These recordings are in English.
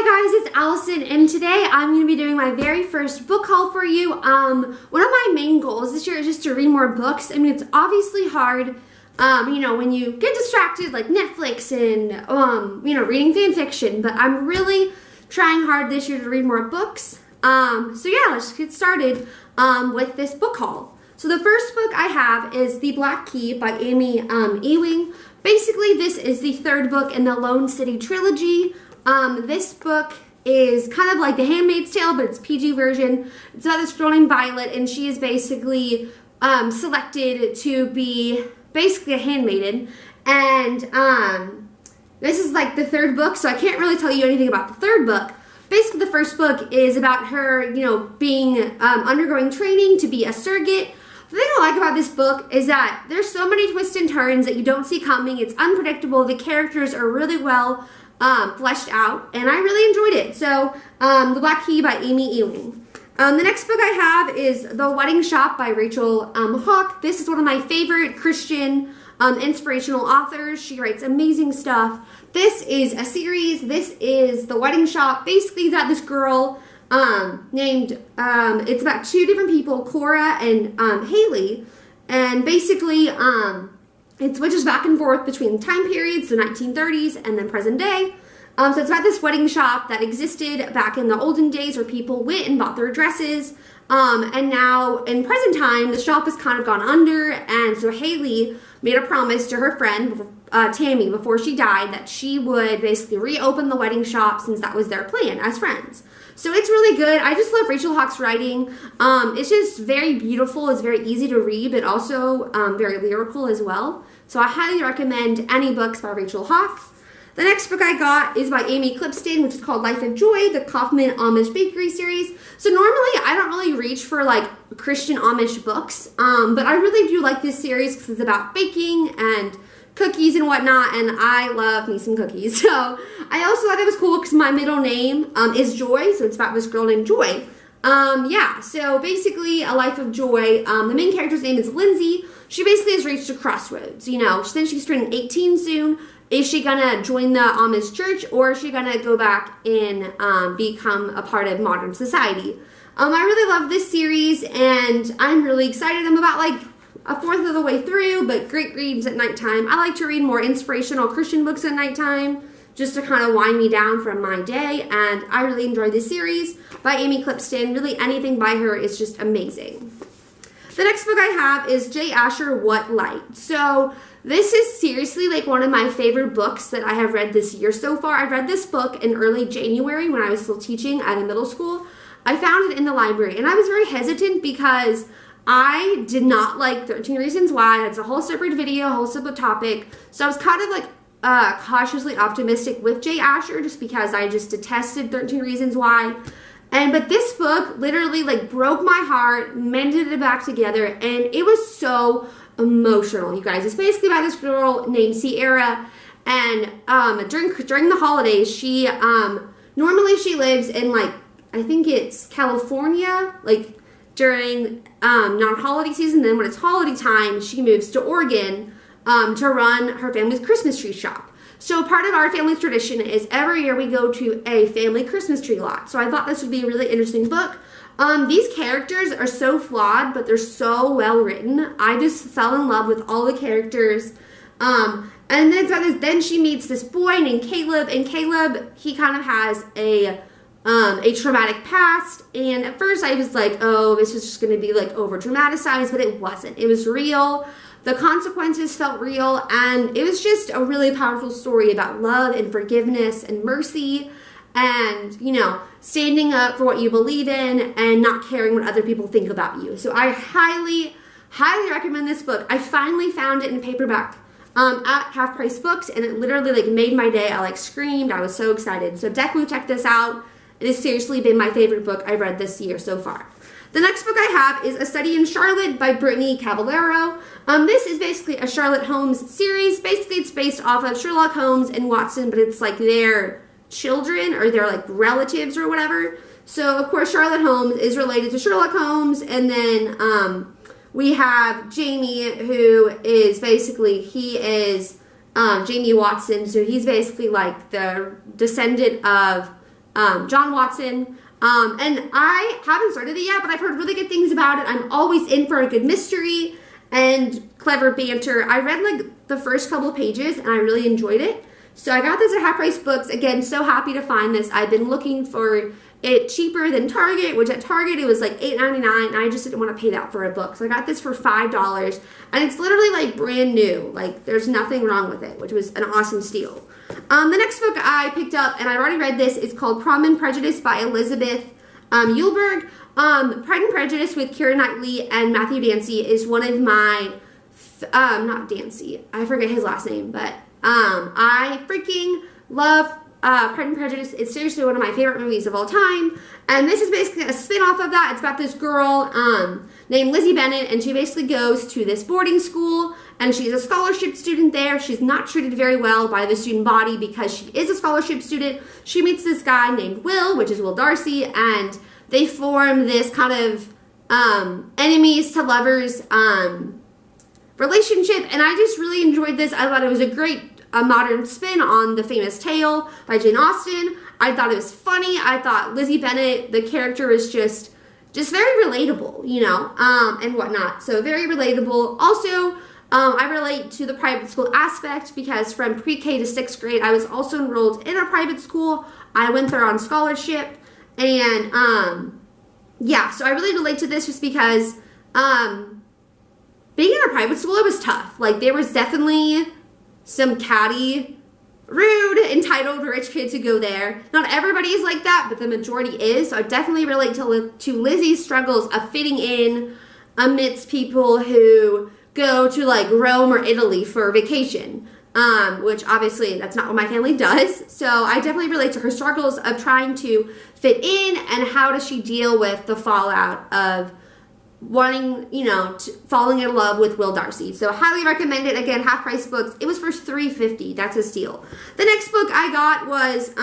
Hi guys, it's Allison, and today I'm going to be doing my very first book haul for you. One of my main goals this year is just to read more books. I mean, it's obviously hard, when you get distracted like Netflix and, reading fan fiction, but I'm really trying hard this year to read more books. So yeah, let's get started with this book haul. So the first book I have is The Black Key by Amy Ewing. Basically, this is the third book in the Lone City trilogy. This book is kind of like The Handmaid's Tale, but it's PG version. It's about this girl named Violet, and she is basically selected to be basically a handmaiden. And this is like the third book, so I can't really tell you anything about the third book. Basically, the first book is about her, being undergoing training to be a surrogate. The thing I like about this book is that there's so many twists and turns that you don't see coming. It's unpredictable. The characters are really well fleshed out, and I really enjoyed it. So, The Black Key by Amy Ewing. The next book I have is The Wedding Shop by Rachel Hawk. This is one of my favorite Christian inspirational authors. She writes amazing stuff. This is a series. This is The Wedding Shop. Basically, that this girl named, it's about two different people, Cora and Haley, and basically it switches back and forth between time periods, the 1930s and then present day. So it's about this wedding shop that existed back in the olden days where people went and bought their dresses. And now in present time, the shop has kind of gone under. And so Haley made a promise to her friend, Tammy, before she died, that she would basically reopen the wedding shop since that was their plan as friends. So it's really good. I just love Rachel Hawk's writing. It's just very beautiful. It's very easy to read, but also very lyrical as well. So I highly recommend any books by Rachel Hawk. The next book I got is by Amy Clipston, which is called Life of Joy, the Kaufman Amish Bakery series. So normally I don't really reach for like Christian Amish books, but I really do like this series because it's about baking and cookies and whatnot, and I love me some cookies. So I also thought it was cool because my middle name is Joy, so it's about this girl named Joy. So basically A Life of Joy, the main character's name is Lindsay. She basically has reached a crossroads, since she's turning 18 soon. Is she gonna join the Amish church, or is she gonna go back and become a part of modern society? I really love this series, and I'm really excited. I'm about like a fourth of the way through, but great reads at nighttime. I like to read more inspirational Christian books at nighttime, just to kind of wind me down from my day, and I really enjoyed this series by Amy Clipston. Really, anything by her is just amazing. The next book I have is J. Asher, What Light? So this is seriously like one of my favorite books that I have read this year so far. I read this book in early January when I was still teaching at a middle school. I found it in the library, and I was very hesitant because I did not like 13 Reasons Why. It's a whole separate video, a whole separate topic. So I was kind of like cautiously optimistic with J. Asher just because I just detested 13 Reasons Why. But this book literally like broke my heart, mended it back together, and it was so emotional, you guys. It's basically about this girl named Sierra, and during the holidays, she normally she lives in like, I think it's California, like during non-holiday season. Then when it's holiday time, she moves to Oregon to run her family's Christmas tree shop. So part of our family's tradition is every year we go to a family Christmas tree lot. So I thought this would be a really interesting book. These characters are so flawed, but they're so well written. I just fell in love with all the characters. And then she meets this boy named Caleb, and Caleb, he kind of has a traumatic past. And at first I was like, oh, this is just going to be like over dramatized, but it wasn't. It was real. The consequences felt real, and it was just a really powerful story about love and forgiveness and mercy and, standing up for what you believe in and not caring what other people think about you. So I highly, highly recommend this book. I finally found it in paperback at Half Price Books, and it literally like made my day. I like screamed. I was so excited. So definitely check this out. It has seriously been my favorite book I've read this year so far. The next book I have is A Study in Charlotte by Brittany Cavallaro. This is basically a Sherlock Holmes series. Basically, it's based off of Sherlock Holmes and Watson, but it's like their children or their like relatives or whatever. So, of course, Sherlock Holmes is related to Sherlock Holmes, and then we have Jamie, who is basically, he is Jamie Watson, so he's basically like the descendant of John Watson. And I haven't started it yet, but I've heard really good things about it. I'm always in for a good mystery and clever banter. I read like the first couple of pages and I really enjoyed it. So I got this at Half Price Books. Again, so happy to find this. I've been looking for it cheaper than Target, which at Target it was like $8.99, and I just didn't want to pay that for a book. So I got this for $5, and it's literally like brand new. Like there's nothing wrong with it, which was an awesome steal. The next book I picked up, and I've already read this, is called Pride and Prejudice by Elizabeth Eulberg. Pride and Prejudice with Keira Knightley and Matthew Dancy is one of my, not Dancy, I forget his last name, but I freaking love Pride and Prejudice. It's seriously one of my favorite movies of all time. And this is basically a spin-off of that. It's about this girl named Lizzie Bennet, and she basically goes to this boarding school, and she's a scholarship student there. She's not treated very well by the student body because she is a scholarship student. She meets this guy named Will, which is Will Darcy, and they form this kind of enemies to lovers relationship, and I just really enjoyed this. I thought it was a great modern spin on the famous tale by Jane Austen. I thought it was funny. I thought Lizzie Bennet, the character, was just very relatable, you know, and whatnot. So very relatable. Also, I relate to the private school aspect because from pre-K to 6th grade, I was also enrolled in a private school. I went there on scholarship, and yeah, so I really relate to this just because being in a private school, it was tough. Like, there was definitely some catty, rude, entitled rich kids who go there. Not everybody is like that, but the majority is. So I definitely relate to Lizzie's struggles of fitting in amidst people who go to like Rome or Italy for vacation, which obviously that's not what my family does. So I definitely relate to her struggles of trying to fit in, and how does she deal with the fallout of wanting, you know, falling in love with Will Darcy. So highly recommend it. Again, Half Price Books. It was for $3.50. That's a steal. The next book I got was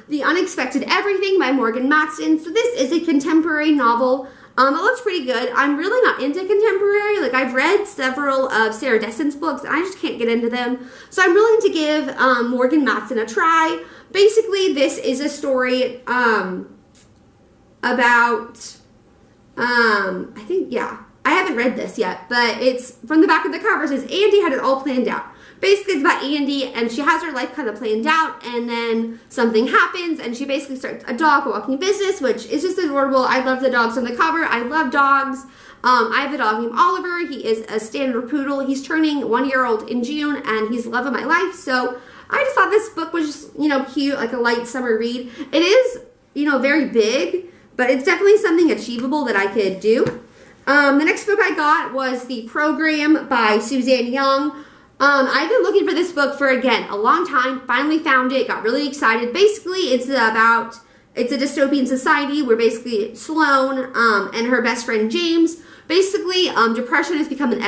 The Unexpected Everything by Morgan Matson. So this is a contemporary novel. It looks pretty good. I'm really not into contemporary. Like, I've read several of Sarah Dessen's books, and I just can't get into them. So I'm willing to give Morgan Matson a try. Basically, this is a story about... I think, yeah, I haven't read this yet, but it's from the back of the cover. It says Andy had it all planned out. Basically, it's about Andy, and she has her life kind of planned out, and then something happens, and she basically starts a dog walking business, which is just adorable. I love the dogs on the cover. I love dogs. I have a dog named Oliver. He is a standard poodle. He's turning 1 year old in June, and he's the love of my life. So I just thought this book was just, you know, cute, like a light summer read. It is, you know, very big, but it's definitely something achievable that I could do. The next book I got was The Program by Suzanne Young. I've been looking for this book for, again, a long time. Finally found it, got really excited. Basically, it's a dystopian society where basically Sloane and her best friend James, basically depression has become an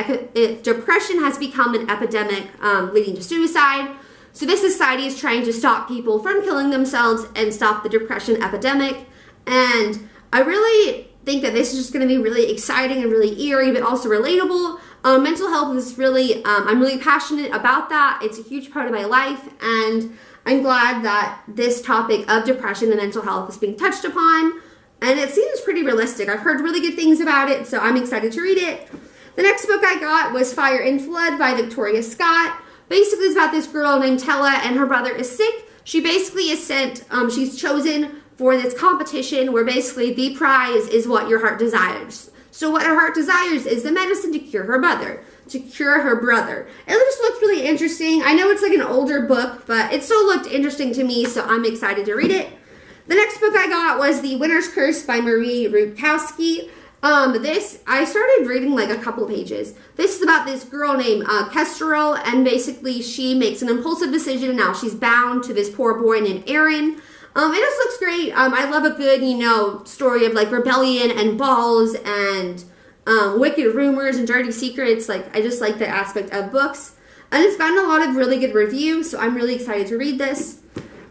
epidemic leading to suicide. So this society is trying to stop people from killing themselves and stop the depression epidemic. And I really think that this is just going to be really exciting and really eerie, but also relatable. Mental health is really, I'm really passionate about that. It's a huge part of my life, and I'm glad that this topic of depression and mental health is being touched upon, and it seems pretty realistic. I've heard really good things about it, so I'm excited to read it. The next book I got was Fire and Flood by Victoria Scott. Basically, it's about this girl named Tella, and her brother is sick. She basically is sent, she's chosen for this competition where basically the prize is what your heart desires. So what her heart desires is the medicine to cure her brother. It just looked really interesting. I know it's like an older book, but it still looked interesting to me, so I'm excited to read it. The next book I got was The Winner's Curse by Marie Rukowski. I started reading like a couple pages. This is about this girl named Kestrel, and basically she makes an impulsive decision, and now she's bound to this poor boy named Aaron. It just looks great. I love a good, you know, story of like rebellion and balls and wicked rumors and dirty secrets. Like, I just like that aspect of books. And it's gotten a lot of really good reviews, so I'm really excited to read this.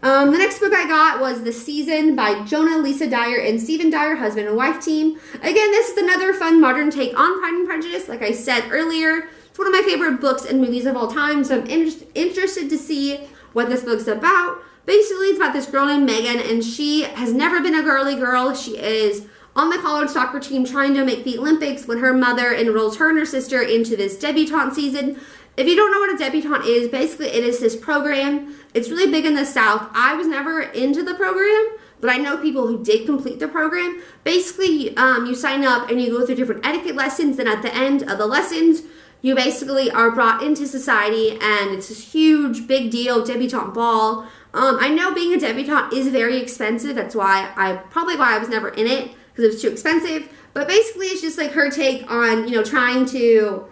The next book I got was The Season by Jonah, Lisa Dyer, and Stephen Dyer, husband and wife team. Again, this is another fun modern take on Pride and Prejudice. Like I said earlier, it's one of my favorite books and movies of all time, so I'm interested to see what this book's about. Basically, it's about this girl named Megan, and she has never been a girly girl. She is on the college soccer team trying to make the Olympics when her mother enrolls her and her sister into this debutante season. If you don't know what a debutante is, basically it is this program. It's really big in the South. I was never into the program, but I know people who did complete the program. Basically, you sign up and you go through different etiquette lessons, and at the end of the lessons, you basically are brought into society, and it's this huge, big deal, debutante ball. I know being a debutante is very expensive. That's why I was never in it, because it was too expensive. But basically, it's just like her take on, trying to,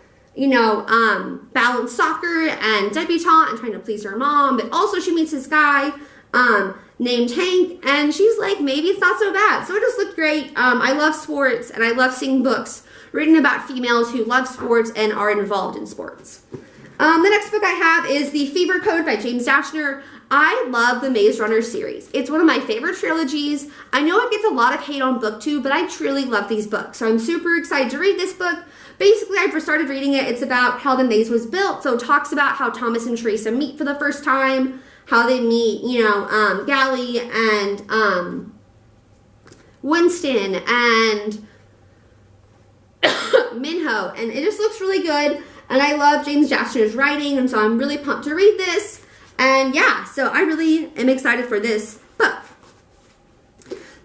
balance soccer and debutante and trying to please her mom. But also she meets this guy named Hank, and she's like, maybe it's not so bad. So it just looked great. I love sports, and I love seeing books written about females who love sports and are involved in sports. The next book I have is The Fever Code by James Dashner. I love the Maze Runner series. It's one of my favorite trilogies. I know it gets a lot of hate on BookTube, but I truly love these books. So I'm super excited to read this book. Basically, I first started reading it. It's about how the maze was built. So it talks about how Thomas and Teresa meet for the first time, how they meet, Gally and Winston and Minho. And it just looks really good. And I love James Dashner's writing, and so I'm really pumped to read this. And yeah, so I really am excited for this book.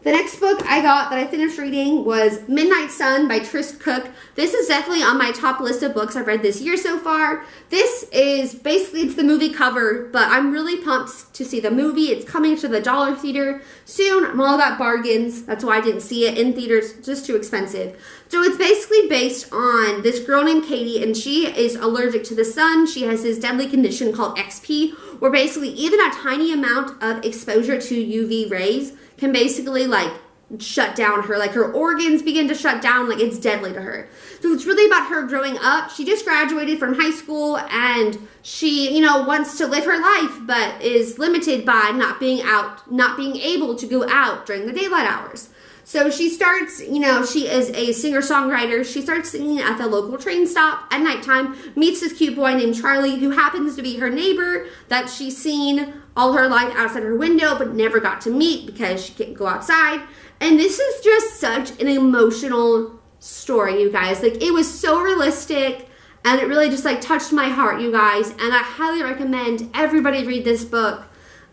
The next book I got that I finished reading was Midnight Sun by Tris Cook. This is definitely on my top list of books I've read this year so far. This is basically, it's the movie cover, but I'm really pumped to see the movie. It's coming to the Dollar Theater soon. I'm all about bargains. That's why I didn't see it in theaters, just too expensive. So it's basically based on this girl named Katie, and she is allergic to the sun. She has this deadly condition called XP, where basically even a tiny amount of exposure to UV rays can basically shut down her, her organs begin to shut down, it's deadly to her. So it's really about her growing up. She just graduated from high school, and she, wants to live her life, but is limited by not being able to go out during the daylight hours. So she starts, she is a singer-songwriter. She starts singing at the local train stop at nighttime, meets this cute boy named Charlie, who happens to be her neighbor that she's seen all her life outside her window, but never got to meet because she can't go outside. And this is just such an emotional story, you guys. It was so realistic, and it really just, touched my heart, you guys. And I highly recommend everybody read this book.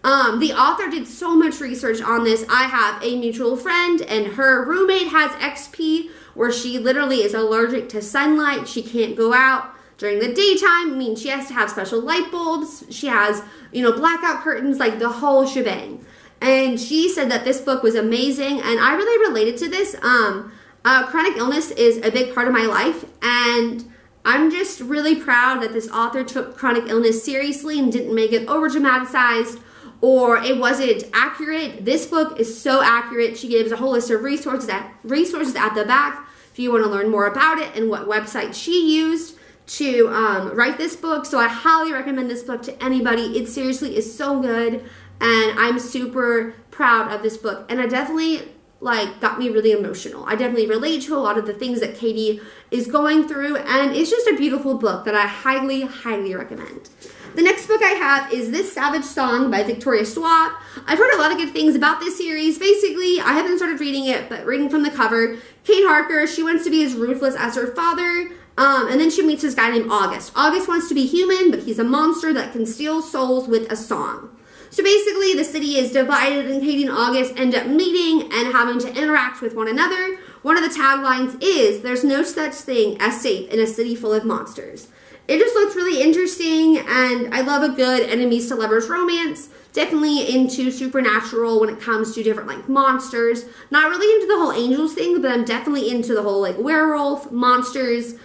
The author did so much research on this. I have a mutual friend, and her roommate has XP, where she literally is allergic to sunlight. She can't go out during the daytime. She has to have special light bulbs. She has, blackout curtains, the whole shebang. And she said that this book was amazing, and I really related to this. Chronic illness is a big part of my life, and I'm just really proud that this author took chronic illness seriously and didn't make it over dramatized, or it wasn't accurate. This book is so accurate. She gives a whole list of resources at the back if you want to learn more about it and what website she used to write this book. So I highly recommend this book to anybody. It seriously is so good, and I'm super proud of this book. And it definitely got me really emotional. I definitely relate to a lot of the things that Katie is going through, and it's just a beautiful book that I highly, highly recommend. The next book I have is This Savage Song by Victoria Schwab. I've heard a lot of good things about this series. Basically, I haven't started reading it, but reading from the cover, Kate Harker, she wants to be as ruthless as her father, and then she meets this guy named August. August wants to be human, but he's a monster that can steal souls with a song. So basically, the city is divided, and Katie and August end up meeting and having to interact with one another. One of the taglines is, "There's no such thing as safe in a city full of monsters." It just looks really interesting, and I love a good enemies to lovers romance. Definitely into supernatural when it comes to different monsters. Not really into the whole angels thing, but I'm definitely into the whole werewolf, monsters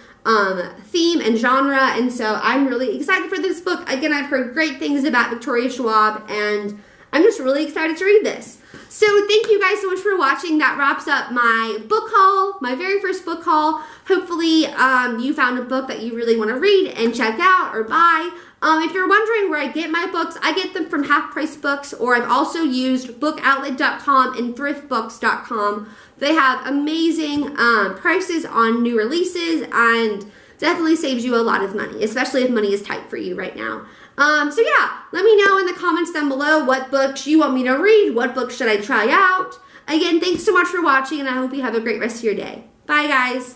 theme and genre, and so I'm really excited for this book. Again, I've heard great things about Victoria Schwab, and I'm just really excited to read this. So thank you guys so much for watching. That wraps up my book haul, my very first book haul. Hopefully you found a book that you really want to read and check out or buy. If you're wondering where I get my books, I get them from Half Price Books, or I've also used bookoutlet.com and thriftbooks.com. They have amazing prices on new releases, and definitely saves you a lot of money, especially if money is tight for you right now. So yeah, let me know in the comments down below what books you want me to read, what books should I try out. Again, thanks so much for watching, and I hope you have a great rest of your day. Bye, guys.